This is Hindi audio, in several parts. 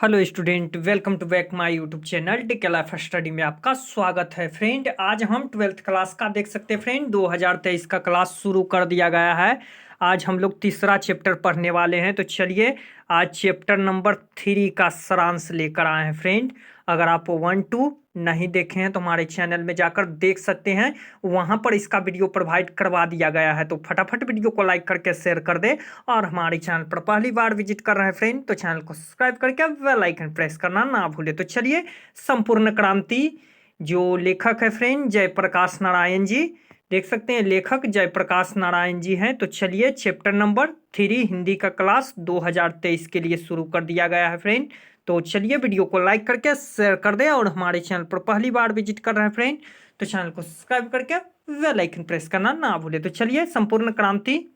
Hello student, welcome to back my YouTube channel tech life study में आपका स्वागत है। फ्रेंड, आज हम ट्वेल्थ क्लास का देख सकते हैं। फ्रेंड, 2023 का क्लास शुरू कर दिया गया है। आज हम लोग तीसरा चैप्टर पढ़ने वाले हैं। तो चलिए आज चैप्टर नंबर 3 का सारांश लेकर आए हैं। फ्रेंड, अगर आप 1-2 नहीं देखे हैं तो हमारे चैनल में जाकर देख सकते हैं, वहां पर इसका वीडियो प्रोवाइड करवा दिया गया है। तो फटाफट वीडियो को लाइक करके शेयर कर दे। और हमारे चैनल पर पहली बार विजिट कर रहे हैं फ्रेंड, तो चैनल को सब्सक्राइब करके बेल आइकन प्रेस करना ना भूले। तो चलिए, संपूर्ण क्रांति, जो लेखक है फ्रेंड जयप्रकाश नारायण जी, देख सकते हैं लेखक जयप्रकाश नारायण जी हैं। तो चलिए चैप्टर नंबर 3 हिंदी का क्लास 2023 के लिए शुरू कर दिया गया है फ्रेंड। तो चलिए वीडियो को लाइक करके शेयर कर दें, और हमारे चैनल पर पहली बार विजिट कर रहे हैं फ्रेंड, तो चैनल को सब्सक्राइब करके बेल आइकन प्रेस करना ना भूले। तो चलिए, संपूर्ण क्रांति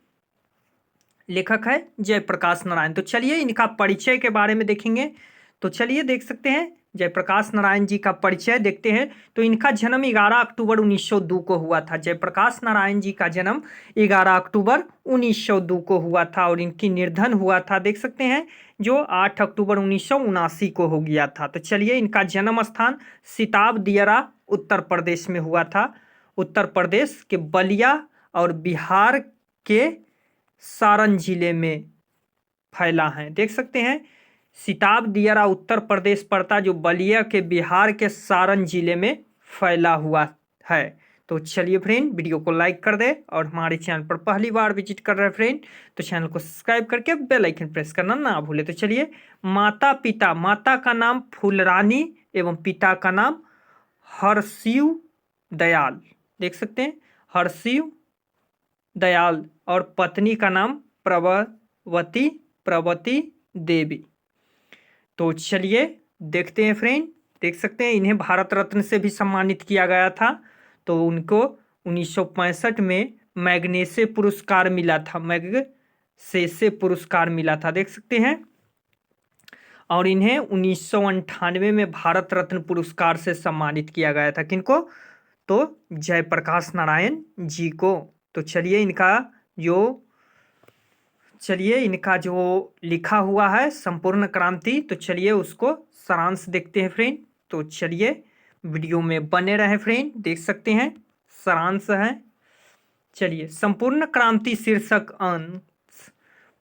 लेखक है जयप्रकाश नारायण। तो चलिए इनका परिचय के बारे में देखेंगे। तो चलिए देख सकते हैं जयप्रकाश नारायण जी का परिचय देखते हैं। तो इनका जन्म 11 अक्टूबर 1902 को हुआ था। जयप्रकाश नारायण जी का जन्म 11 अक्टूबर 1902 को हुआ था, और इनकी निर्धन हुआ था देख सकते हैं जो 8 अक्टूबर 1979 को हो गया था। तो चलिए, इनका जन्म स्थान सिताब दियरा उत्तर प्रदेश में हुआ था। उत्तर प्रदेश के बलिया और बिहार के सारण जिले में फैला है। देख सकते हैं सिताब दियरा उत्तर प्रदेश पड़ता, जो बलिया के बिहार के सारण जिले में फैला हुआ है। तो चलिए फ्रेंड, वीडियो को लाइक कर दे, और हमारे चैनल पर पहली बार विजिट कर रहे हैं फ्रेंड, तो चैनल को सब्सक्राइब करके बेल आइकन प्रेस करना ना भूले। तो चलिए, माता पिता, माता का नाम फूलरानी एवं पिता का नाम हरशिव दयाल, देख सकते हैं हरशिव दयाल, और पत्नी का नाम प्रवती देवी। तो चलिए देखते हैं फ्रेंड, देख सकते हैं इन्हें भारत रत्न से भी सम्मानित किया गया था। तो उनको 1965 में मैग्सेसे पुरस्कार मिला था, मैग्सेसे पुरस्कार मिला था, देख सकते हैं। और इन्हें 1998 में भारत रत्न पुरस्कार से सम्मानित किया गया था। किनको? तो जयप्रकाश नारायण जी को। तो चलिए इनका जो लिखा हुआ है संपूर्ण क्रांति, तो चलिए उसको सारांश देखते हैं फ्रेंड। तो चलिए वीडियो में बने रहे फ्रेंड, देख सकते हैं सारांश है। चलिए, संपूर्ण क्रांति शीर्षक अंश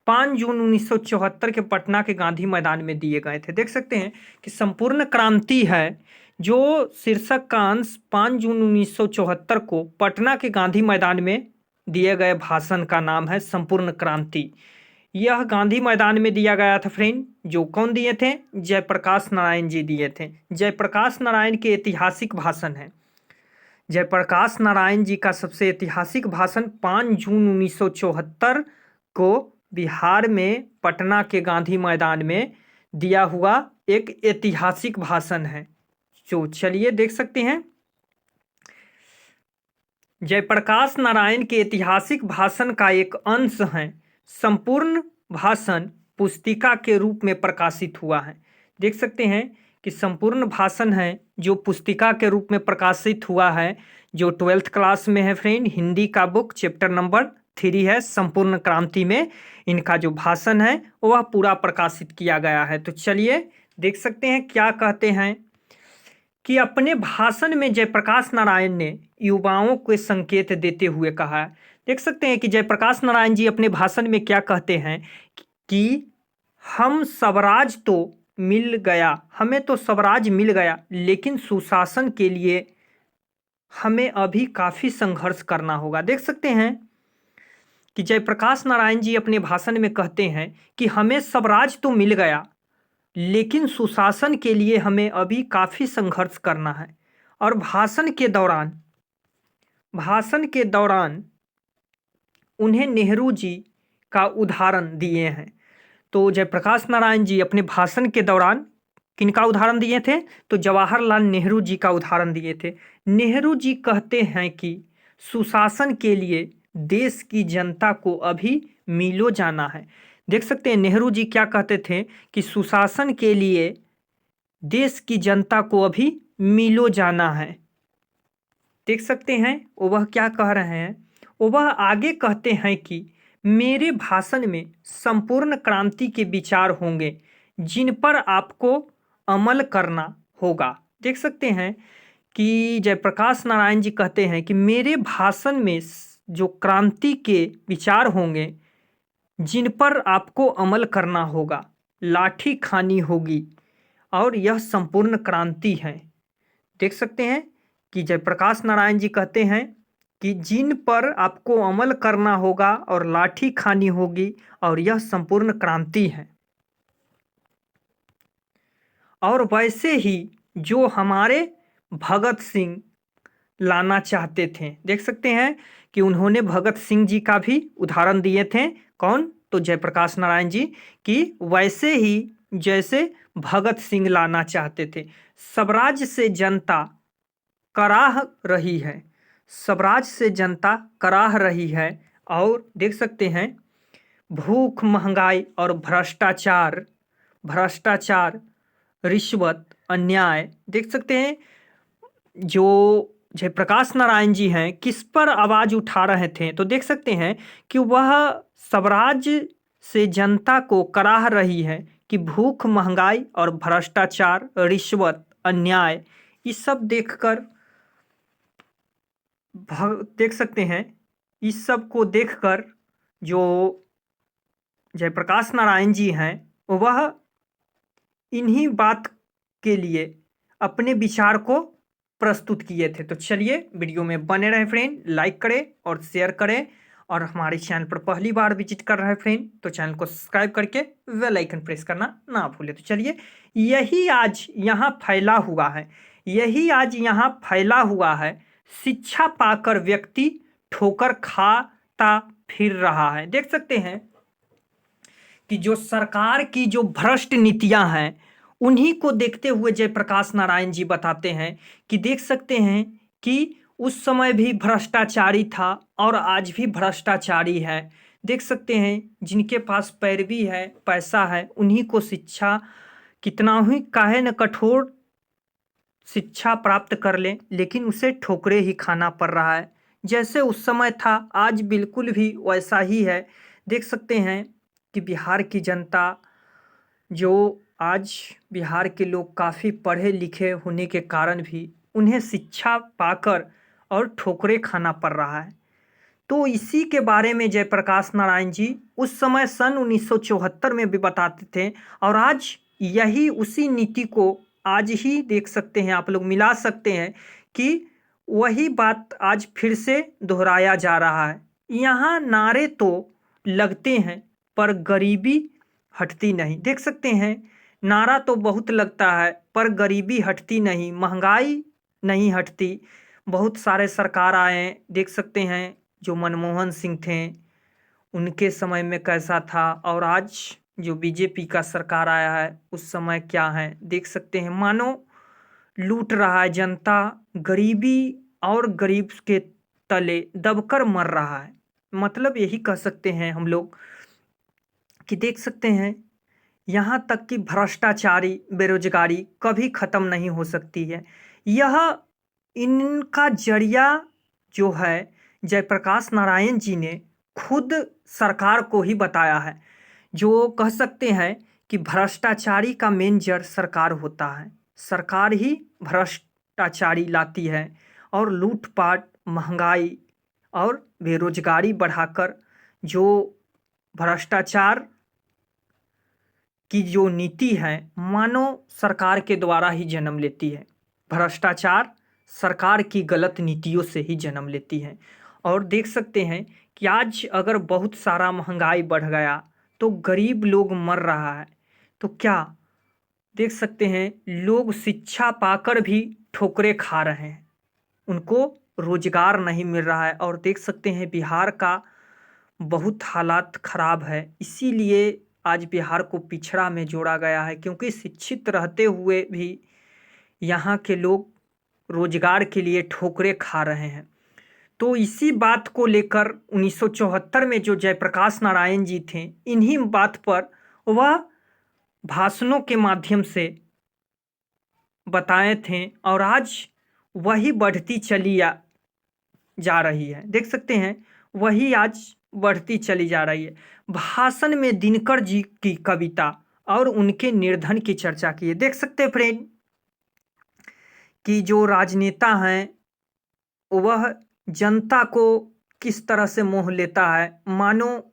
5 जून 1974 के पटना के गांधी मैदान में दिए गए थे। देख सकते हैं कि संपूर्ण क्रांति है जो शीर्षक का अंश 5 जून 1974 को पटना के गांधी मैदान में दिए गए भाषण का नाम है संपूर्ण क्रांति। यह गांधी मैदान में दिया गया था फ्रेंड। जो कौन दिए थे? जयप्रकाश नारायण जी दिए थे। जयप्रकाश नारायण के ऐतिहासिक भाषण है। जयप्रकाश नारायण जी का सबसे ऐतिहासिक भाषण 5 जून 1974 को बिहार में पटना के गांधी मैदान में दिया हुआ एक ऐतिहासिक भाषण है। जो चलिए देख सकते हैं, जयप्रकाश नारायण के ऐतिहासिक भाषण का एक अंश है। संपूर्ण भाषण पुस्तिका के रूप में प्रकाशित हुआ है। देख सकते हैं कि संपूर्ण भाषण है जो पुस्तिका के रूप में प्रकाशित हुआ है, जो 12th क्लास में है फ्रेंड। हिंदी का बुक चैप्टर नंबर 3 है। संपूर्ण क्रांति में इनका जो भाषण है वह पूरा प्रकाशित किया गया है। तो चलिए देख सकते हैं क्या कहते हैं कि अपने भाषण में जयप्रकाश नारायण ने युवाओं को संकेत देते हुए कहा है। देख सकते हैं कि जयप्रकाश नारायण जी अपने भाषण में क्या कहते हैं कि हम स्वराज तो मिल गया, हमें तो स्वराज मिल गया, लेकिन सुशासन के लिए हमें अभी काफी संघर्ष करना होगा। देख सकते हैं कि जयप्रकाश नारायण जी अपने भाषण में कहते हैं कि हमें स्वराज तो मिल गया, लेकिन सुशासन के लिए हमें अभी काफी संघर्ष करना है। और भाषण के दौरान उन्हें नेहरू जी का उदाहरण दिए हैं। तो जयप्रकाश नारायण जी अपने भाषण के दौरान किनका उदाहरण दिए थे? तो जवाहरलाल नेहरू जी का उदाहरण दिए थे। नेहरू जी कहते हैं कि सुशासन के लिए देश की जनता को अभी मीलों जाना है। देख सकते हैं नेहरू जी क्या कहते थे कि सुशासन के लिए देश की जनता को अभी मीलों जाना है। देख सकते हैं वह क्या कह रहे हैं। वह आगे कहते हैं कि मेरे भाषण में संपूर्ण क्रांति के विचार होंगे, जिन पर आपको अमल करना होगा। देख सकते हैं कि जयप्रकाश नारायण जी कहते हैं कि मेरे भाषण में जो क्रांति के विचार होंगे, जिन पर आपको अमल करना होगा, लाठी खानी होगी, और यह संपूर्ण क्रांति है। देख सकते हैं कि जयप्रकाश नारायण जी कहते हैं कि जिन पर आपको अमल करना होगा और लाठी खानी होगी, और यह संपूर्ण क्रांति है। और वैसे ही जो हमारे भगत सिंह लाना चाहते थे। देख सकते हैं कि उन्होंने भगत सिंह जी का भी उदाहरण दिए थे। कौन? तो जयप्रकाश नारायण जी, कि वैसे ही जैसे भगत सिंह लाना चाहते थे। स्वराज से जनता कराह रही है, स्वराज से जनता कराह रही है। और देख सकते हैं भूख, महंगाई और भ्रष्टाचार, भ्रष्टाचार, रिश्वत, अन्याय। देख सकते हैं जो जयप्रकाश नारायण जी हैं किस पर आवाज उठा रहे थे, तो देख सकते हैं कि वह स्वराज से जनता को कराह रही है कि भूख, महंगाई और भ्रष्टाचार, रिश्वत, अन्याय, इस सब देखकर देख सकते हैं, इस सब को देखकर जो जयप्रकाश नारायण जी हैं वह इन्हीं बात के लिए अपने विचार को प्रस्तुत किए थे। तो चलिए वीडियो में बने रहे फ्रेंड, लाइक करें और शेयर करें, और हमारे चैनल पर पहली बार विजिट कर रहे हैं फ्रेंड तो चैनल को सब्सक्राइब करके बेल आइकन प्रेस करना ना भूलें। तो चलिए, यही आज यहाँ फैला हुआ है, यही आज यहाँ फैला हुआ है, शिक्षा पाकर व्यक्ति ठोकर खाता फिर रहा है। देख सकते हैं कि जो सरकार की जो भ्रष्ट नीतियां हैं उन्हीं को देखते हुए जयप्रकाश नारायण जी बताते हैं कि देख सकते हैं कि उस समय भी भ्रष्टाचारी था और आज भी भ्रष्टाचारी है। देख सकते हैं जिनके पास पैरवी है, पैसा है, उन्हीं को शिक्षा कितना ही काहे न कठोर शिक्षा प्राप्त कर लें, लेकिन उसे ठोकरे ही खाना पड़ रहा है। जैसे उस समय था आज बिल्कुल भी वैसा ही है। देख सकते हैं कि बिहार की जनता, जो आज बिहार के लोग काफ़ी पढ़े लिखे होने के कारण भी उन्हें शिक्षा पाकर और ठोकरे खाना पड़ रहा है। तो इसी के बारे में जयप्रकाश नारायण जी उस समय सन 1974 में भी बताते थे, और आज यही उसी नीति को आज ही देख सकते हैं, आप लोग मिला सकते हैं कि वही बात आज फिर से दोहराया जा रहा है। यहाँ नारे तो लगते हैं पर गरीबी हटती नहीं। देख सकते हैं नारा तो बहुत लगता है पर गरीबी हटती नहीं, महंगाई नहीं हटती। बहुत सारे सरकार आए, देख सकते हैं जो मनमोहन सिंह थे उनके समय में कैसा था, और आज जो बीजेपी का सरकार आया है उस समय क्या है। देख सकते हैं मानो लूट रहा है जनता, गरीबी और गरीब के तले दबकर मर रहा है। मतलब यही कह सकते हैं हम लोग कि देख सकते हैं यहाँ तक कि भ्रष्टाचारी, बेरोजगारी कभी ख़त्म नहीं हो सकती है। यह इनका जरिया जो है जयप्रकाश नारायण जी ने खुद सरकार को ही बताया है। जो कह सकते हैं कि भ्रष्टाचारी का मेन जड़ सरकार होता है, सरकार ही भ्रष्टाचारी लाती है और लूटपाट, महंगाई और बेरोजगारी बढ़ाकर जो भ्रष्टाचार की जो नीति है मानो सरकार के द्वारा ही जन्म लेती है। भ्रष्टाचार सरकार की गलत नीतियों से ही जन्म लेती है। और देख सकते हैं कि आज अगर बहुत सारा महंगाई बढ़ गया तो गरीब लोग मर रहा है, तो क्या देख सकते हैं लोग शिक्षा पाकर भी ठोकरे खा रहे हैं, उनको रोजगार नहीं मिल रहा है। और देख सकते हैं बिहार का बहुत हालात खराब है, इसीलिए आज बिहार को पिछड़ा में जोड़ा गया है, क्योंकि शिक्षित रहते हुए भी यहाँ के लोग रोजगार के लिए ठोकरे खा रहे हैं। तो इसी बात को लेकर 1974 में जो जयप्रकाश नारायण जी थे, इन्हीं बात पर वह भाषणों के माध्यम से बताए थे, और आज वही बढ़ती चली जा रही है। देख सकते हैं वही आज बढ़ती चली जा रही है। भाषण में दिनकर जी की कविता और उनके निर्धन की चर्चा की है। देख सकते हैं फ्रेंड कि जो राजनेता हैं वह जनता को किस तरह से मोह लेता है, मानो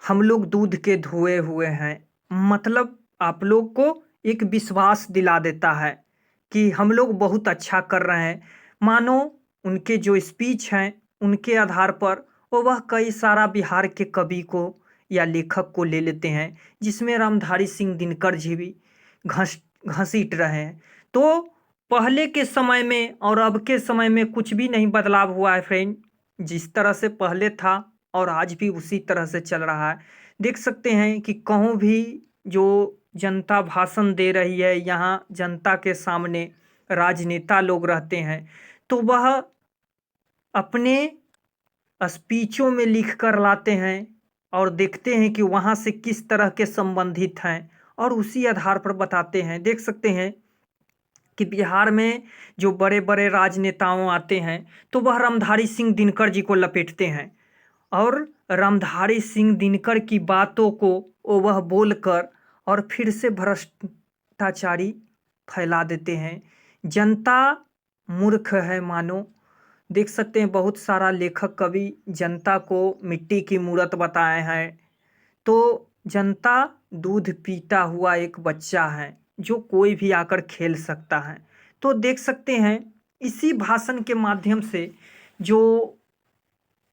हम लोग दूध के धुए हुए हैं। मतलब आप लोग को एक विश्वास दिला देता है कि हम लोग बहुत अच्छा कर रहे हैं। मानो उनके जो स्पीच हैं उनके आधार पर वह कई सारा बिहार के कवि को या लेखक को ले लेते हैं, जिसमें रामधारी सिंह दिनकर जी भी घस घसीट रहे हैं। तो पहले के समय में और अब के समय में कुछ भी नहीं बदलाव हुआ है फ्रेंड। जिस तरह से पहले था और आज भी उसी तरह से चल रहा है। देख सकते हैं कि कहूँ भी जो जनता भाषण दे रही है, यहाँ जनता के सामने राजनेता लोग रहते हैं, तो वह अपने स्पीचों में लिख कर लाते हैं और देखते हैं कि वहाँ से किस तरह के संबंधित हैं और उसी आधार पर बताते हैं। देख सकते हैं कि बिहार में जो बड़े बड़े राजनेताओं आते हैं तो वह रामधारी सिंह दिनकर जी को लपेटते हैं और रामधारी सिंह दिनकर की बातों को वह बोलकर और फिर से भ्रष्टाचारी फैला देते हैं। जनता मूर्ख है मानो। देख सकते हैं बहुत सारा लेखक कवि जनता को मिट्टी की मूरत बताए हैं। तो जनता दूध पीता हुआ एक बच्चा है जो कोई भी आकर खेल सकता है। तो देख सकते हैं इसी भाषण के माध्यम से जो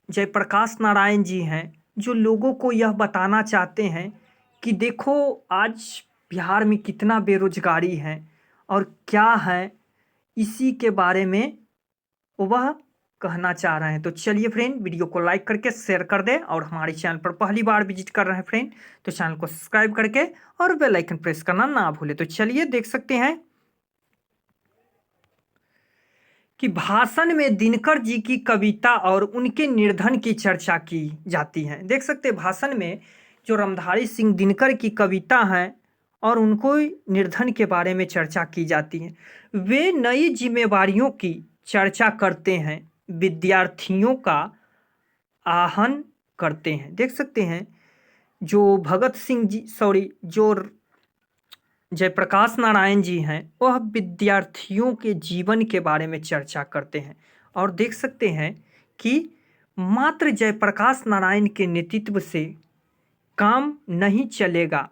जयप्रकाश नारायण जी हैं, जो लोगों को यह बताना चाहते हैं कि देखो आज बिहार में कितना बेरोजगारी है और क्या है, इसी के बारे में वह कहना चाह रहे हैं। तो चलिए फ्रेंड, वीडियो को लाइक करके शेयर कर दें और हमारे चैनल पर पहली बार विजिट कर रहे हैं फ्रेंड तो चैनल को सब्सक्राइब करके और बेल आइकन प्रेस करना ना भूलें। तो चलिए देख सकते हैं कि भाषण में दिनकर जी की कविता और उनके निर्धन की चर्चा की जाती है। देख सकते हैं भाषण में जो रामधारी सिंह दिनकर की कविता है और उनको निर्धन के बारे में चर्चा की जाती है। वे नई जिम्मेवारियों की चर्चा करते हैं, विद्यार्थियों का आहन करते हैं। देख सकते हैं जो भगत सिंह जी जो जयप्रकाश नारायण जी हैं वह विद्यार्थियों के जीवन के बारे में चर्चा करते हैं और देख सकते हैं कि मात्र जयप्रकाश नारायण के नेतृत्व से काम नहीं चलेगा,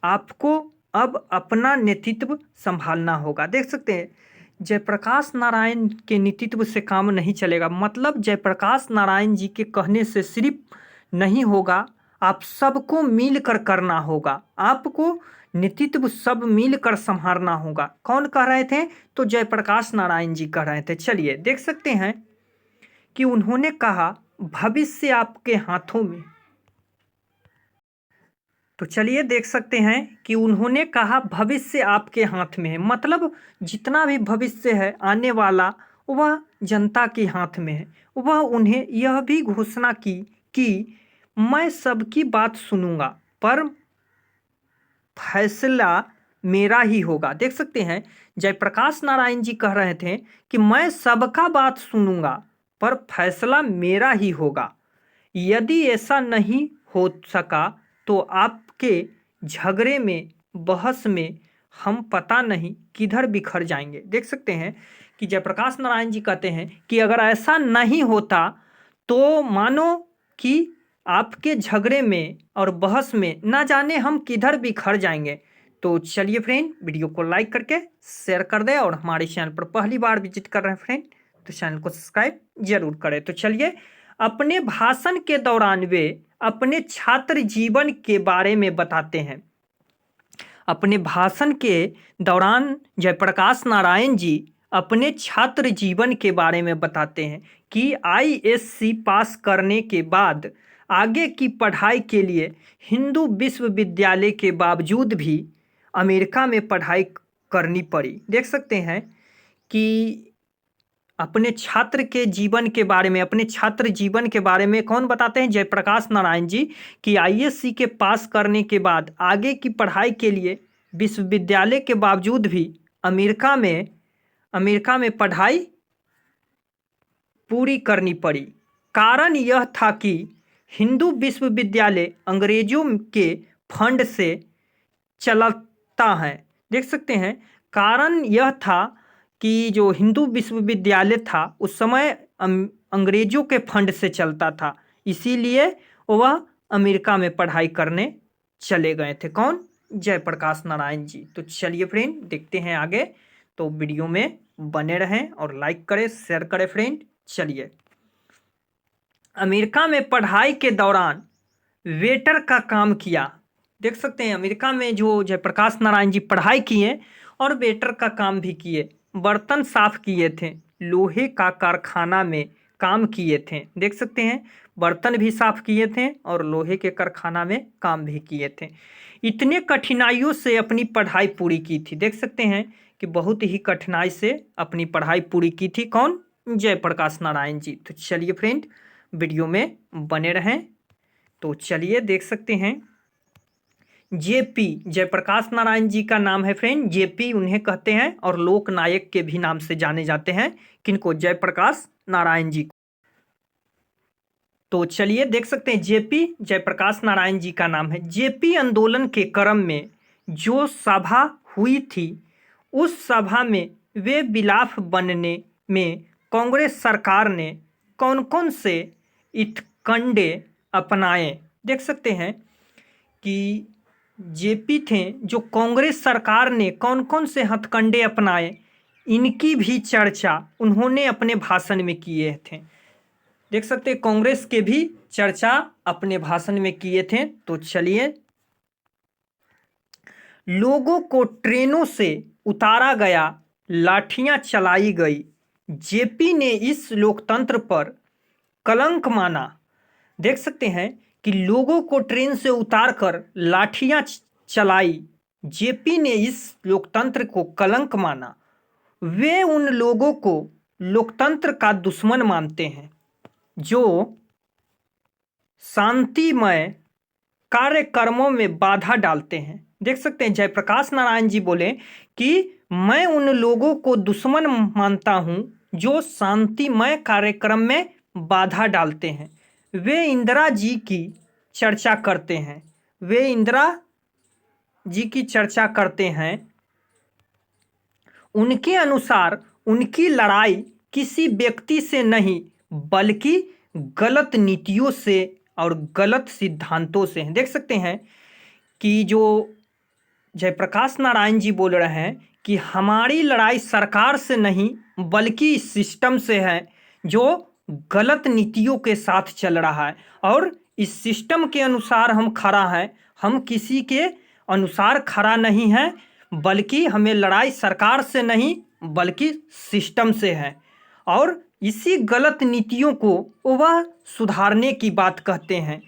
आपको अब अपना नेतृत्व संभालना होगा। देख सकते हैं जयप्रकाश नारायण के नेतृत्व से काम नहीं चलेगा, मतलब जयप्रकाश नारायण जी के कहने से सिर्फ नहीं होगा, आप सबको मिलकर करना होगा, आपको नेतृत्व सब मिलकर संभालना होगा। कौन कह रहे थे? तो जयप्रकाश नारायण जी कह रहे थे। चलिए देख सकते हैं कि उन्होंने कहा भविष्य आपके हाथों में। तो चलिए देख सकते हैं कि उन्होंने कहा भविष्य आपके हाथ में है, मतलब जितना भी भविष्य है आने वाला वह जनता के हाथ में है। वह उन्हें यह भी घोषणा की कि मैं सबकी बात सुनूंगा पर फैसला मेरा ही होगा। देख सकते हैं जयप्रकाश नारायण जी कह रहे थे कि मैं सबका बात सुनूंगा पर फैसला मेरा ही होगा। यदि ऐसा नहीं हो सका तो आपके झगड़े में, बहस में हम पता नहीं किधर बिखर जाएंगे। देख सकते हैं कि जयप्रकाश नारायण जी कहते हैं कि अगर ऐसा नहीं होता तो मानो कि आपके झगड़े में और बहस में ना जाने हम किधर बिखर जाएंगे। तो चलिए फ्रेंड, वीडियो को लाइक करके शेयर कर दें और हमारे चैनल पर पहली बार विजिट कर रहे हैं फ्रेंड तो चैनल को सब्सक्राइब जरूर करें। तो चलिए, अपने भाषण के दौरान वे अपने छात्र जीवन के बारे में बताते हैं। अपने भाषण के दौरान जयप्रकाश नारायण जी अपने छात्र जीवन के बारे में बताते हैं कि आईएससी पास करने के बाद आगे की पढ़ाई के लिए हिंदू विश्वविद्यालय के बावजूद भी अमेरिका में पढ़ाई करनी पड़ी। देख सकते हैं कि अपने छात्र के जीवन के बारे में, अपने छात्र जीवन के बारे में कौन बताते हैं? जयप्रकाश नारायण जी, कि आईएससी के पास करने के बाद आगे की पढ़ाई के लिए विश्वविद्यालय के बावजूद भी अमेरिका में पढ़ाई पूरी करनी पड़ी। कारण यह था कि हिंदू विश्वविद्यालय अंग्रेजों के फंड से चलता है। देख सकते हैं, कारण यह था कि जो हिंदू विश्वविद्यालय था उस समय अंग्रेजों के फंड से चलता था, इसीलिए वह अमेरिका में पढ़ाई करने चले गए थे। कौन? जयप्रकाश नारायण जी। तो चलिए फ्रेंड, देखते हैं आगे। तो वीडियो में बने रहें और लाइक करें, शेयर करें फ्रेंड। चलिए, अमेरिका में पढ़ाई के दौरान वेटर का काम किया। देख सकते हैं, अमेरिका में जो जयप्रकाश नारायण जी पढ़ाई किए और वेटर का काम भी किए। बर्तन साफ किए थे, लोहे का कारखाना में काम किए थे। देख सकते हैं, बर्तन भी साफ किए थे और लोहे के कारखाना में काम भी किए थे। इतने कठिनाइयों से अपनी पढ़ाई पूरी की थी। देख सकते हैं कि बहुत ही कठिनाई से अपनी पढ़ाई पूरी की थी। कौन? जयप्रकाश नारायण जी। तो चलिए फ्रेंड, वीडियो में बने रहें। तो चलिए देख सकते हैं, जेपी जयप्रकाश नारायण जी का नाम है फ्रेंड, जेपी उन्हें कहते हैं और लोक नायक के भी नाम से जाने जाते हैं। किनको? जयप्रकाश नारायण जी को। तो चलिए देख सकते हैं, जेपी जयप्रकाश नारायण जी का नाम है। जेपी आंदोलन के क्रम में जो सभा हुई थी, उस सभा में वे विलाप बनने में कांग्रेस सरकार ने कौन कौन से इत्कंडे अपनाए। देख सकते हैं कि जेपी थे, जो कांग्रेस सरकार ने कौन कौन से हथकंडे अपनाए, इनकी भी चर्चा उन्होंने अपने भाषण में किए थे। देख सकते हैं, कांग्रेस के भी चर्चा अपने भाषण में किए थे। तो चलिए, लोगों को ट्रेनों से उतारा गया, लाठियां चलाई गई। जेपी ने इस लोकतंत्र पर कलंक माना। देख सकते हैं कि लोगों को ट्रेन से उतारकर लाठियां चलाई। जेपी ने इस लोकतंत्र को कलंक माना। वे उन लोगों को लोकतंत्र का दुश्मन मानते हैं जो शांतिमय कार्यक्रमों में बाधा डालते हैं। देख सकते हैं, जयप्रकाश नारायण जी बोले कि मैं उन लोगों को दुश्मन मानता हूं जो शांतिमय कार्यक्रम में बाधा डालते हैं। वे इंदिरा जी की चर्चा करते हैं। वे इंदिरा जी की चर्चा करते हैं। उनके अनुसार उनकी लड़ाई किसी व्यक्ति से नहीं, बल्कि गलत नीतियों से और गलत सिद्धांतों से है। देख सकते हैं कि जो जयप्रकाश नारायण जी बोल रहे हैं कि हमारी लड़ाई सरकार से नहीं, बल्कि इस सिस्टम से है जो गलत नीतियों के साथ चल रहा है, और इस सिस्टम के अनुसार हम खड़ा है। हम किसी के अनुसार खड़ा नहीं है, बल्कि हमें लड़ाई सरकार से नहीं, बल्कि सिस्टम से है। और इसी गलत नीतियों को वह सुधारने की बात कहते हैं।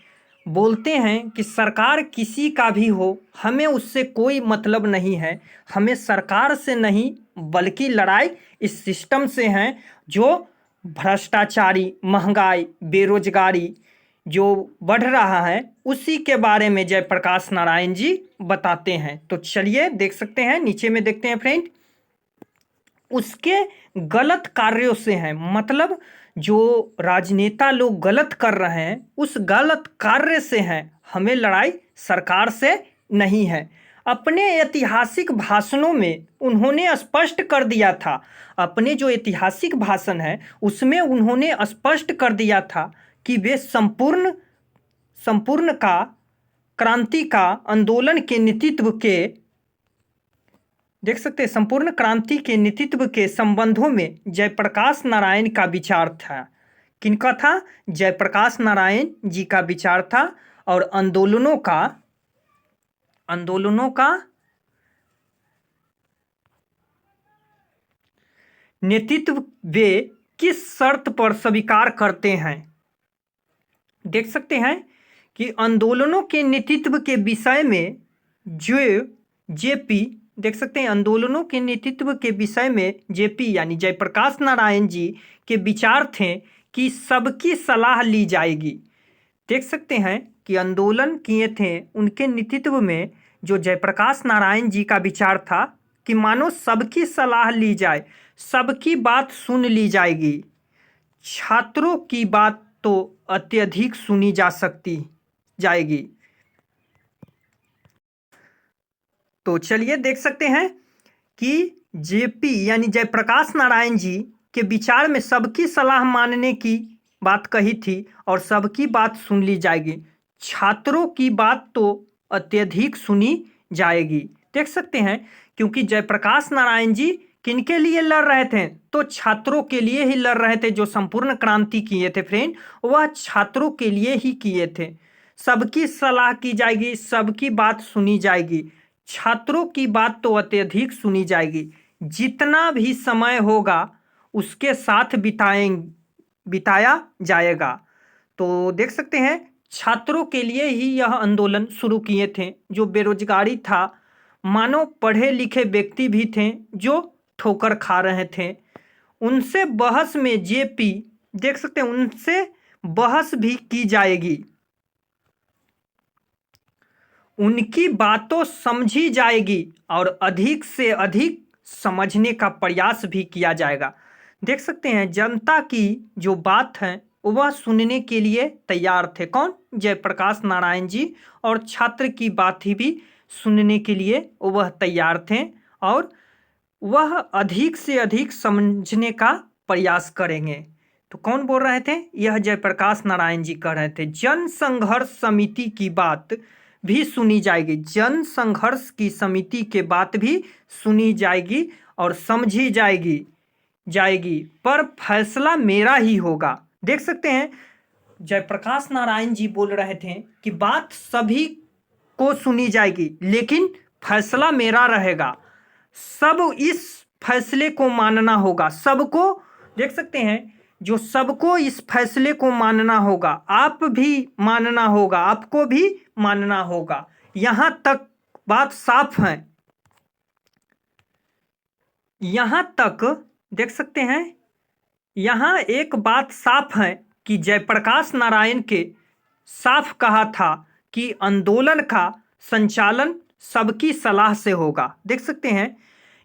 बोलते हैं कि सरकार किसी का भी हो, हमें उससे कोई मतलब नहीं है। हमें सरकार से नहीं, बल्कि लड़ाई इस सिस्टम से है जो भ्रष्टाचारी, महंगाई, बेरोजगारी जो बढ़ रहा है, उसी के बारे में जयप्रकाश नारायण जी बताते हैं। तो चलिए देख सकते हैं, नीचे में देखते हैं फ्रेंड, उसके गलत कार्यों से हैं। मतलब जो राजनेता लोग गलत कर रहे हैं, उस गलत कार्य से हैं। हमें लड़ाई सरकार से नहीं है। अपने ऐतिहासिक भाषणों में उन्होंने स्पष्ट कर दिया था, अपने जो ऐतिहासिक भाषण है उसमें उन्होंने स्पष्ट कर दिया था कि वे संपूर्ण संपूर्ण का क्रांति का आंदोलन के नेतृत्व के, देख सकते हैं, संपूर्ण क्रांति के नेतृत्व के संबंधों में जयप्रकाश नारायण का विचार था। किनका था? जयप्रकाश नारायण जी का विचार था। और आंदोलनों का नेतृत्व वे किस शर्त पर स्वीकार करते हैं। देख सकते हैं कि आंदोलनों के नेतृत्व के विषय में जो जेपी, देख सकते हैं, आंदोलनों के नेतृत्व के विषय में जेपी यानी जयप्रकाश नारायण जी के विचार थे कि सबकी सलाह ली जाएगी। देख सकते हैं कि आंदोलन किए थे, उनके नेतृत्व में जो जयप्रकाश नारायण जी का विचार था कि मानो सबकी सलाह ली जाए, सबकी बात सुन ली जाएगी। छात्रों की बात तो अत्यधिक सुनी जा सकती जाएगी। तो चलिए देख सकते हैं कि जेपी यानी जयप्रकाश नारायण जी के विचार में सबकी सलाह मानने की बात कही थी और सबकी बात सुन ली जाएगी, छात्रों की बात तो अत्यधिक सुनी जाएगी। देख सकते हैं क्योंकि जयप्रकाश नारायण जी किनके लिए लड़ रहे थे, तो छात्रों के लिए ही लड़ रहे थे। जो संपूर्ण क्रांति किए थे फ्रेंड, वह छात्रों के लिए ही किए थे। सबकी सलाह की जाएगी, सबकी बात सुनी जाएगी, छात्रों की बात तो अत्यधिक सुनी जाएगी, जितना भी समय होगा उसके साथ बिताया जाएगा। तो देख सकते हैं छात्रों के लिए ही यह आंदोलन शुरू किए थे। जो बेरोजगारी था, मानो पढ़े लिखे व्यक्ति भी थे जो ठोकर खा रहे थे, उनसे बहस में जेपी, देख सकते हैं उनसे बहस भी की जाएगी, उनकी बातों समझी जाएगी और अधिक से अधिक समझने का प्रयास भी किया जाएगा। देख सकते हैं जनता की जो बात है वह सुनने के लिए तैयार थे। कौन? जयप्रकाश नारायण जी। और छात्र की बात ही भी सुनने के लिए वह तैयार थे और वह अधिक से अधिक समझने का प्रयास करेंगे। तो कौन बोल रहे थे? यह जयप्रकाश नारायण जी कह रहे थे। जन संघर्ष समिति की बात भी सुनी जाएगी, जन संघर्ष की समिति के बात भी सुनी जाएगी और समझी जाएगी पर फैसला मेरा ही होगा। देख सकते हैं जयप्रकाश नारायण जी बोल रहे थे कि बात सभी को सुनी जाएगी लेकिन फैसला मेरा रहेगा, सब इस फैसले को मानना होगा, सबको। देख सकते हैं जो सबको इस फैसले को मानना होगा, आप भी मानना होगा, आपको भी मानना होगा। यहां तक बात साफ है, यहां तक देख सकते हैं यहां एक बात साफ है कि जयप्रकाश नारायण के साफ कहा था कि आंदोलन का संचालन सबकी सलाह से होगा। देख सकते हैं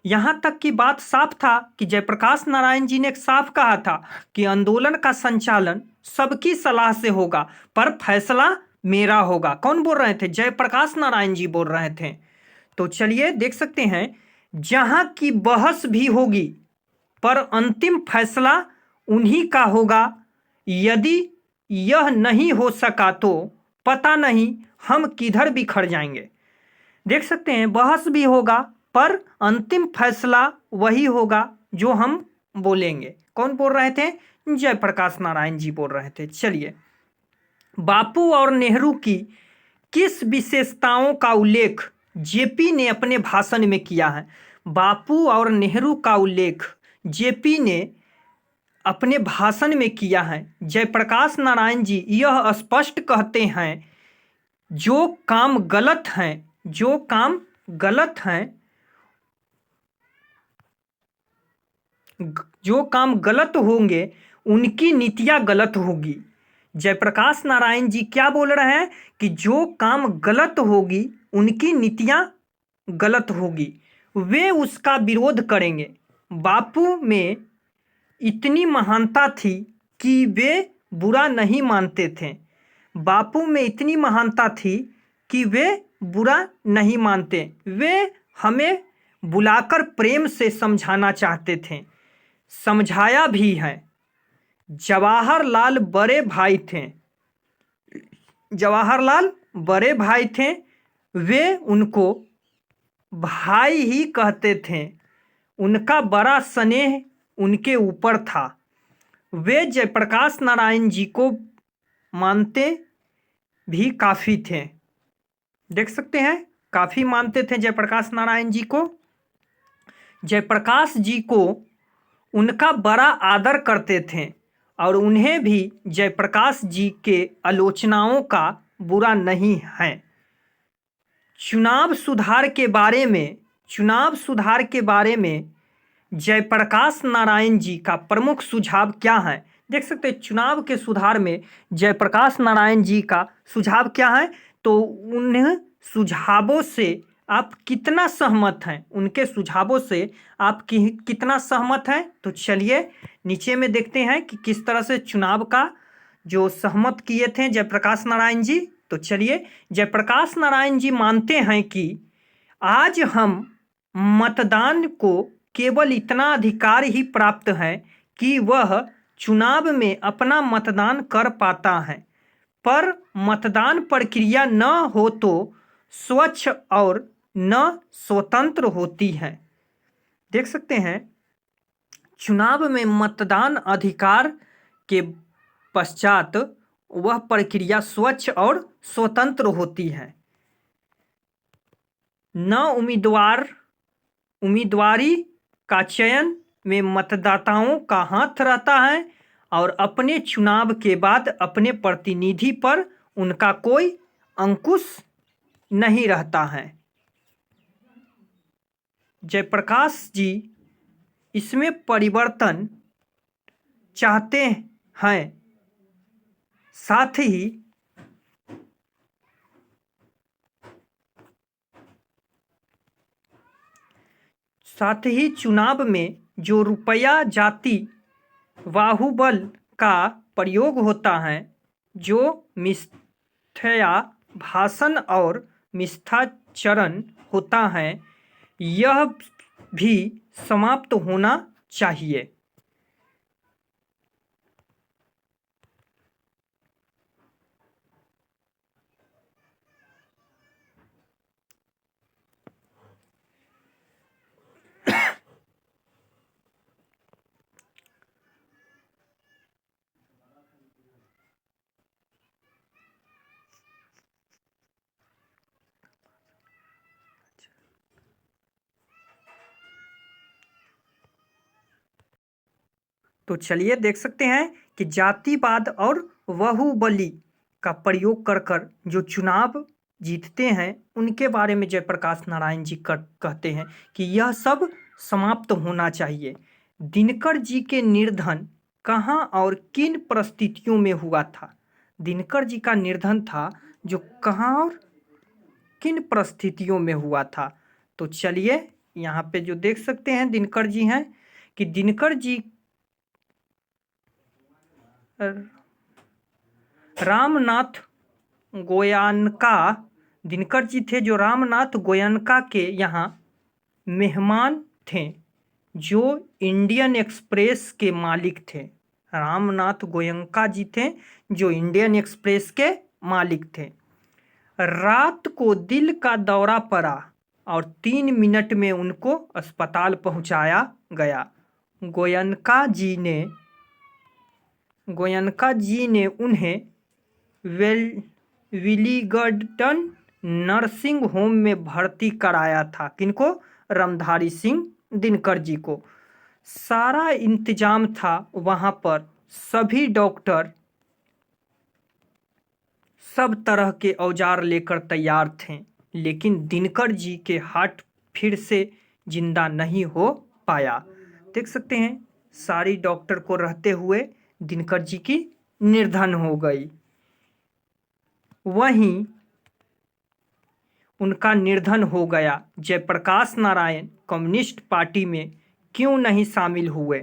यहां तक की बात साफ था कि जयप्रकाश नारायण जी ने साफ कहा था कि आंदोलन का संचालन सबकी सलाह से होगा पर फैसला मेरा होगा। कौन बोल रहे थे? जयप्रकाश नारायण जी बोल रहे थे। तो चलिए देख सकते हैं जहां की बहस भी होगी पर अंतिम फैसला उन्हीं का होगा। यदि यह नहीं हो सका तो पता नहीं हम किधर बिखर जाएंगे। देख सकते हैं बहस भी होगा पर अंतिम फैसला वही होगा जो हम बोलेंगे। कौन बोल रहे थे? जयप्रकाश नारायण जी बोल रहे थे। चलिए, बापू और नेहरू की किस विशेषताओं का उल्लेख जेपी ने अपने भाषण में किया है? बापू और नेहरू का उल्लेख जेपी ने अपने भाषण में किया है। जयप्रकाश नारायण जी यह स्पष्ट कहते हैं जो काम गलत हैं, जो काम गलत हैं, जो काम गलत होंगे उनकी नीतियां गलत होगी। जयप्रकाश नारायण जी क्या बोल रहे हैं कि जो काम गलत होगी उनकी नीतियां गलत होगी, वे उसका विरोध करेंगे। बापू में इतनी महानता थी कि वे बुरा नहीं मानते थे। बापू में इतनी महानता थी कि वे बुरा नहीं मानते, वे हमें बुलाकर प्रेम से समझाना चाहते थे, समझाया भी है। जवाहरलाल बड़े भाई थे, जवाहरलाल बड़े भाई थे, वे उनको भाई ही कहते थे, उनका बड़ा स्नेह उनके ऊपर था। वे जयप्रकाश नारायण जी को मानते भी काफ़ी थे। देख सकते हैं काफ़ी मानते थे जयप्रकाश नारायण जी को। जयप्रकाश जी को उनका बड़ा आदर करते थे और उन्हें भी जयप्रकाश जी के आलोचनाओं का बुरा नहीं है। चुनाव सुधार के बारे में जयप्रकाश नारायण जी का प्रमुख सुझाव क्या है? देख सकते हैं चुनाव के सुधार में जयप्रकाश नारायण जी का सुझाव क्या है, तो उन सुझावों से आप कितना सहमत हैं, उनके सुझावों से आप कितना सहमत हैं। तो चलिए नीचे में देखते हैं कि किस तरह से चुनाव का जो सहमत किए थे जयप्रकाश नारायण जी। तो चलिए, जयप्रकाश नारायण जी मानते हैं कि आज हम मतदान को केवल इतना अधिकार ही प्राप्त है कि वह चुनाव में अपना मतदान कर पाता है, पर मतदान प्रक्रिया न हो तो स्वच्छ और न स्वतंत्र होती है। देख सकते हैं, चुनाव में मतदान अधिकार के पश्चात वह प्रक्रिया स्वच्छ और स्वतंत्र होती है। न उम्मीदवारी का चयन में मतदाताओं का हाथ रहता है और अपने चुनाव के बाद अपने प्रतिनिधि पर उनका कोई अंकुश नहीं रहता है। जयप्रकाश जी इसमें परिवर्तन चाहते हैं, साथ ही चुनाव में जो रुपया जाति बाहुबल का प्रयोग होता है, जो मिथ्या भाषण और मिथ्याचरण होता है, यह भी समाप्त होना चाहिए। तो चलिए देख सकते हैं कि जातिवाद और बाहुबली का प्रयोग कर जो चुनाव जीतते हैं, उनके बारे में जयप्रकाश नारायण जी कहते हैं कि यह सब समाप्त होना चाहिए। दिनकर जी के निर्धन कहाँ और किन परिस्थितियों में हुआ था? दिनकर जी का निर्धन था जो कहाँ और किन परिस्थितियों में हुआ था? तो चलिए यहाँ पे जो देख सकते हैं दिनकर जी हैं कि दिनकर जी रामनाथ गोयनका दिनकर जी थे जो रामनाथ गोयनका के यहाँ मेहमान थे, जो इंडियन एक्सप्रेस के मालिक थे। रामनाथ गोयनका जी थे जो इंडियन एक्सप्रेस के मालिक थे। रात को दिल का दौरा पड़ा और 3 मिनट में उनको अस्पताल पहुंचाया गया। गोयनका जी ने उन्हें विलिगडन नर्सिंग होम में भर्ती कराया था। किनको? रामधारी सिंह दिनकर जी को। सारा इंतजाम था वहाँ पर, सभी डॉक्टर सब तरह के औजार लेकर तैयार थे, लेकिन दिनकर जी के हार्ट फिर से जिंदा नहीं हो पाया। देख सकते हैं, सारी डॉक्टर को रहते हुए दिनकर जी की निर्धन हो गई। वहीं उनका निर्धन हो गया। जयप्रकाश नारायण कम्युनिस्ट पार्टी में क्यों नहीं शामिल हुए?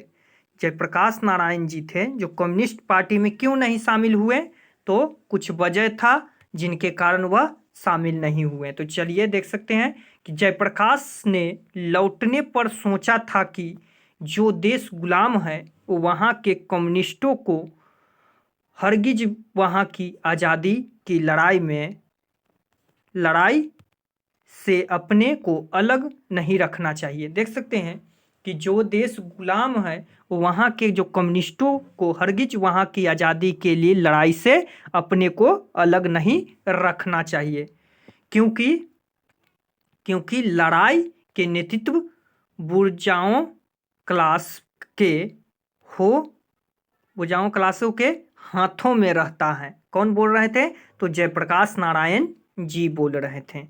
जयप्रकाश नारायण जी थे जो कम्युनिस्ट पार्टी में क्यों नहीं शामिल हुए? तो कुछ वजह था जिनके कारण वह शामिल नहीं हुए। तो चलिए देख सकते हैं कि जयप्रकाश ने लौटने पर सोचा था कि जो देश गुलाम है वो वहाँ के कम्युनिस्टों को हरगिज वहाँ की आज़ादी की लड़ाई से अपने को अलग नहीं रखना चाहिए। देख सकते हैं कि जो देश गुलाम है वो वहाँ के जो कम्युनिस्टों को हरगिज वहाँ की आज़ादी के लिए लड़ाई से अपने को अलग नहीं रखना चाहिए, क्योंकि लड़ाई के नेतृत्व बुर्जाओं क्लासों के हाथों में रहता है। कौन बोल रहे थे? तो जयप्रकाश नारायण जी बोल रहे थे।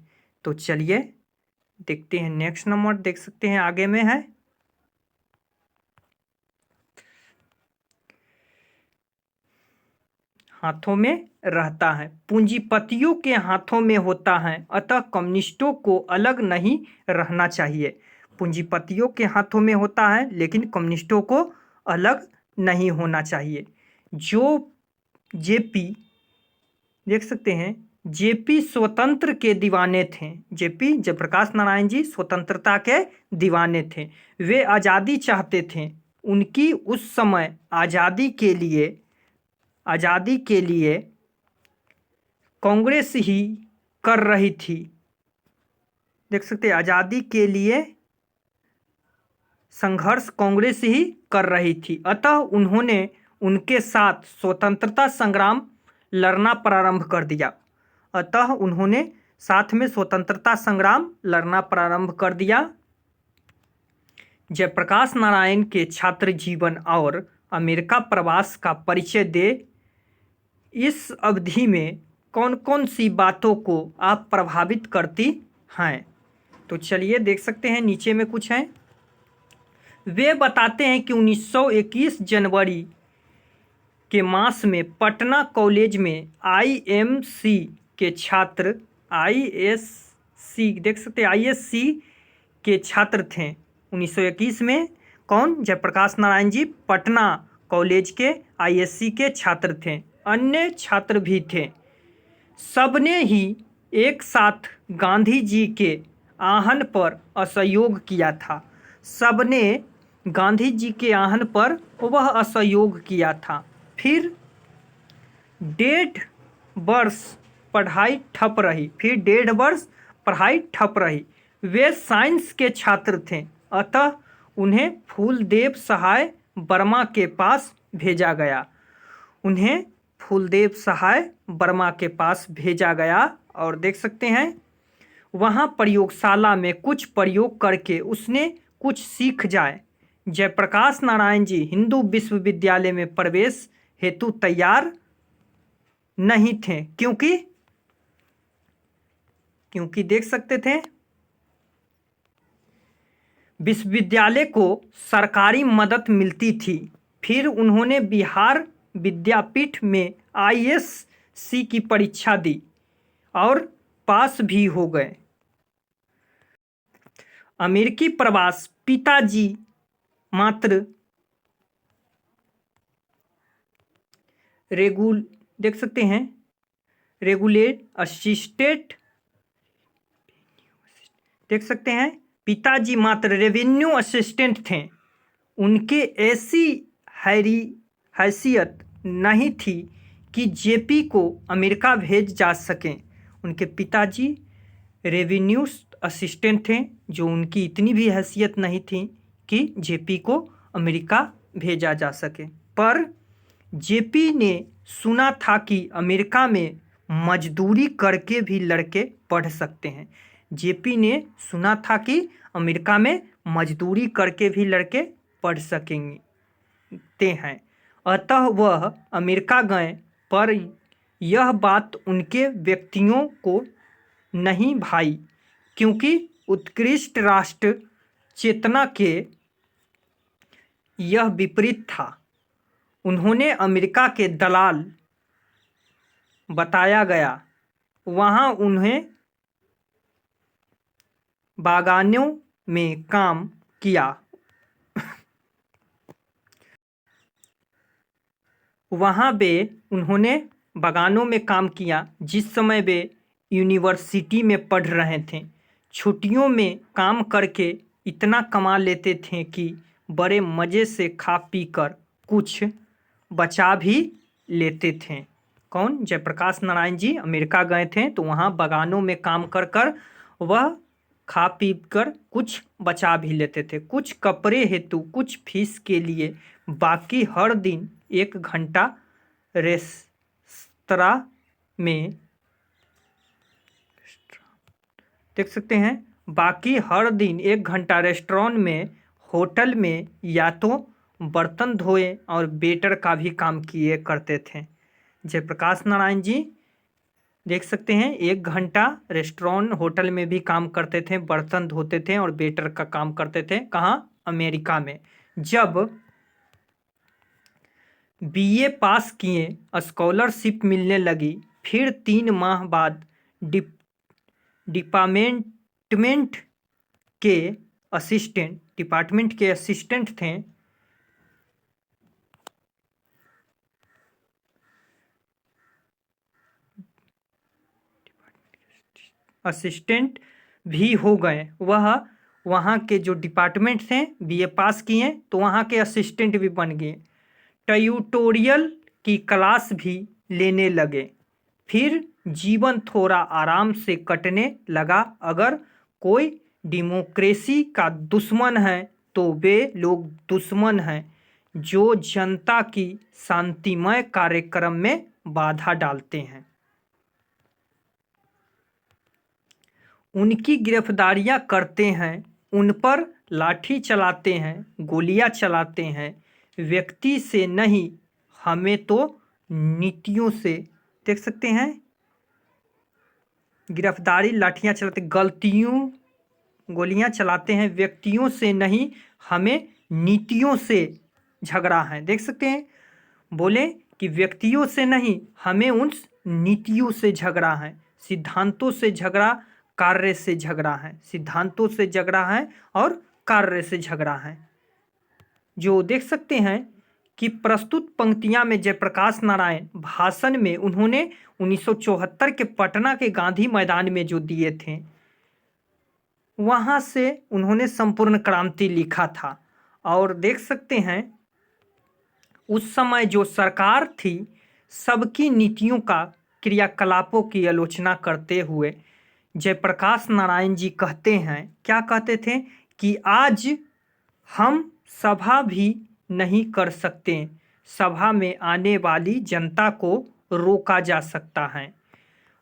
तो चलिए देखते हैं नेक्स्ट नंबर, देख सकते हैं आगे में है हाथों में रहता है, पूंजीपतियों के हाथों में होता है, अतः कम्युनिस्टों को अलग नहीं रहना चाहिए। पूंजीपतियों के हाथों में होता है लेकिन कम्युनिस्टों को अलग नहीं होना चाहिए। जो जेपी देख सकते हैं जेपी स्वतंत्र के दीवाने थे। जेपी जयप्रकाश नारायण जी स्वतंत्रता के दीवाने थे। वे आज़ादी चाहते थे। उनकी उस समय आज़ादी के लिए कांग्रेस ही कर रही थी। देख सकते हैं, आज़ादी के लिए संघर्ष कांग्रेस ही कर रही थी। अतः उन्होंने उनके साथ स्वतंत्रता संग्राम लड़ना प्रारंभ कर दिया। अतः उन्होंने साथ में स्वतंत्रता संग्राम लड़ना प्रारंभ कर दिया। जयप्रकाश नारायण के छात्र जीवन और अमेरिका प्रवास का परिचय दे। इस अवधि में कौन कौन सी बातों को आप प्रभावित करती हैं? तो चलिए देख सकते हैं, नीचे में कुछ हैं। वे बताते हैं कि 1921 जनवरी के मास में पटना कॉलेज में आईएमसी के छात्र देख सकते हैं, आईएससी के छात्र थे 1921 में। कौन? जयप्रकाश नारायण जी पटना कॉलेज के आईएससी के छात्र थे। अन्य छात्र भी थे। सबने ही एक साथ गांधी जी के आहन पर असहयोग किया था। सबने गांधी जी के आहन पर वह असहयोग किया था। फिर 1.5 वर्ष पढ़ाई ठप रही। वे साइंस के छात्र थे, अतः उन्हें फूलदेव सहाय वर्मा के पास भेजा गया। और देख सकते हैं, वहाँ प्रयोगशाला में कुछ प्रयोग करके उसने कुछ सीख जाए। जयप्रकाश नारायण जी हिंदू विश्वविद्यालय में प्रवेश हेतु तैयार नहीं थे, क्योंकि देख सकते थे, विश्वविद्यालय को सरकारी मदद मिलती थी। फिर उन्होंने बिहार विद्यापीठ में आईएससी की परीक्षा दी और पास भी हो गए। अमेरिकी प्रवास। पिताजी मात्र देख सकते हैं, रेगुलेट असिस्टेंट, देख सकते हैं, पिताजी मात्र रेवेन्यू असिस्टेंट थे। उनके ऐसी हैसियत नहीं थी कि जेपी को अमेरिका भेज जा सकें। उनके पिताजी रेवेन्यू असिस्टेंट थे, जो उनकी इतनी भी हैसियत नहीं थी कि जेपी को अमेरिका भेजा जा सके। पर जेपी ने सुना था कि अमेरिका में मजदूरी करके भी लड़के पढ़ सकते हैं। जेपी ने सुना था कि अमेरिका में मजदूरी करके भी लड़के पढ़ सकेंगे हैं। अतः वह अमेरिका गए, पर यह बात उनके व्यक्तियों को नहीं भाई, क्योंकि उत्कृष्ट राष्ट्र चेतना के यह विपरीत था। उन्होंने अमेरिका के दलाल बताया गया। वहाँ उन्हें बागानों में काम किया। उन्होंने बागानों में काम किया जिस समय वे यूनिवर्सिटी में पढ़ रहे थे। छुट्टियों में काम करके इतना कमा लेते थे कि बड़े मज़े से खा पी कर कुछ बचा भी लेते थे। कौन? जयप्रकाश नारायण जी अमेरिका गए थे, तो वहाँ बागानों में काम कर वह खा पी कर कुछ बचा भी लेते थे। कुछ कपड़े हेतु, कुछ फीस के लिए, बाकी हर दिन 1 घंटा रेस्तरां में, देख सकते हैं, बाकी हर दिन 1 घंटा रेस्टोरेंट में, होटल में या तो बर्तन धोए और वेटर का भी काम किए करते थे। जयप्रकाश नारायण जी देख सकते हैं 1 घंटा रेस्टोरेंट होटल में भी काम करते थे, बर्तन धोते थे और वेटर का काम करते थे। कहाँ? अमेरिका में। जब बीए पास किए, स्कॉलरशिप मिलने लगी। फिर 3 माह बाद डिपार्टमेंट के असिस्टेंट थे। असिस्टेंट भी हो गए। वह वहाँ के जो डिपार्टमेंट थे बीए पास किए तो वहाँ के असिस्टेंट भी बन गए। ट्यूटोरियल की क्लास भी लेने लगे। फिर जीवन थोड़ा आराम से कटने लगा। अगर कोई डेमोक्रेसी का दुश्मन है तो वे लोग दुश्मन हैं जो जनता की शांतिमय कार्यक्रम में बाधा डालते हैं। उनकी गिरफ्तारियां करते हैं, उन पर लाठी चलाते हैं, गोलियां चलाते हैं। व्यक्ति से नहीं, हमें तो नीतियों से। देख सकते हैं, गिरफ्तारी, लाठियां चलाते, गलतियों, गोलियां चलाते हैं। व्यक्तियों से नहीं, हमें नीतियों से झगड़ा है। देख सकते हैं, बोले कि व्यक्तियों से नहीं, हमें उन नीतियों से झगड़ा है। सिद्धांतों से झगड़ा, कार्य से झगड़ा है। सिद्धांतों से झगड़ा है और कार्य से झगड़ा है। जो देख सकते हैं कि प्रस्तुत पंक्तियां में जयप्रकाश नारायण भाषण में उन्होंने 1974 के पटना के गांधी मैदान में जो दिए थे, वहां से उन्होंने संपूर्ण क्रांति लिखा था। और देख सकते हैं, उस समय जो सरकार थी, सबकी नीतियों का, क्रियाकलापों की आलोचना करते हुए जयप्रकाश नारायण जी कहते हैं, क्या कहते थे कि आज हम सभा भी नहीं कर सकते, सभा में आने वाली जनता को रोका जा सकता है,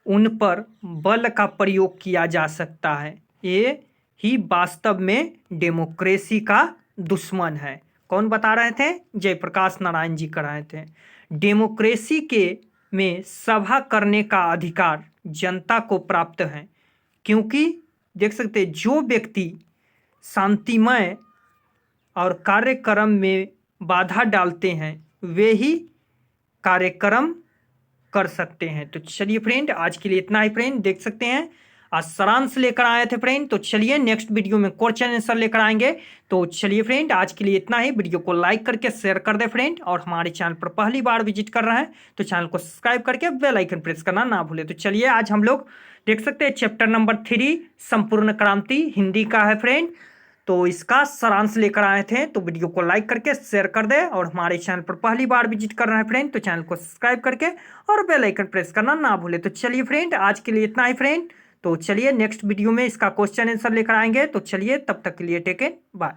उन पर बल का प्रयोग किया जा सकता है। ये ही वास्तव में डेमोक्रेसी का दुश्मन है। कौन बता रहे थे? जयप्रकाश नारायण जी कर रहे थे। डेमोक्रेसी के में सभा करने का अधिकार जनता को प्राप्त है, क्योंकि देख सकते जो व्यक्ति शांतिमय और कार्यक्रम में बाधा डालते हैं वे ही कार्यक्रम कर सकते हैं। तो चलिए फ्रेंड, आज के लिए इतना ही फ्रेंड। देख सकते हैं आज सारांश लेकर आए थे फ्रेंड। तो चलिए नेक्स्ट वीडियो में क्वेश्चन आंसर लेकर आएंगे। तो चलिए फ्रेंड, आज के लिए इतना ही। वीडियो को लाइक करके शेयर कर दे फ्रेंड, और हमारे चैनल पर पहली बार विजिट कर रहे हैं तो चैनल को सब्सक्राइब करके बेल आइकन प्रेस करना ना भूले। तो चलिए, आज हम लोग देख सकते हैं चैप्टर नंबर 3 संपूर्ण क्रांति हिंदी का है फ्रेंड। तो इसका सारांश लेकर आए थे। तो वीडियो को लाइक करके शेयर कर दे, और हमारे चैनल पर पहली बार विजिट कर रहे हैं फ्रेंड तो चैनल को सब्सक्राइब करके और बेल आइकन प्रेस करना ना भूले। तो चलिए फ्रेंड, आज के लिए इतना ही फ्रेंड। तो चलिए नेक्स्ट वीडियो में इसका क्वेश्चन आंसर लेकर आएंगे। तो चलिए, तब तक के लिए टेक केयर, बाय।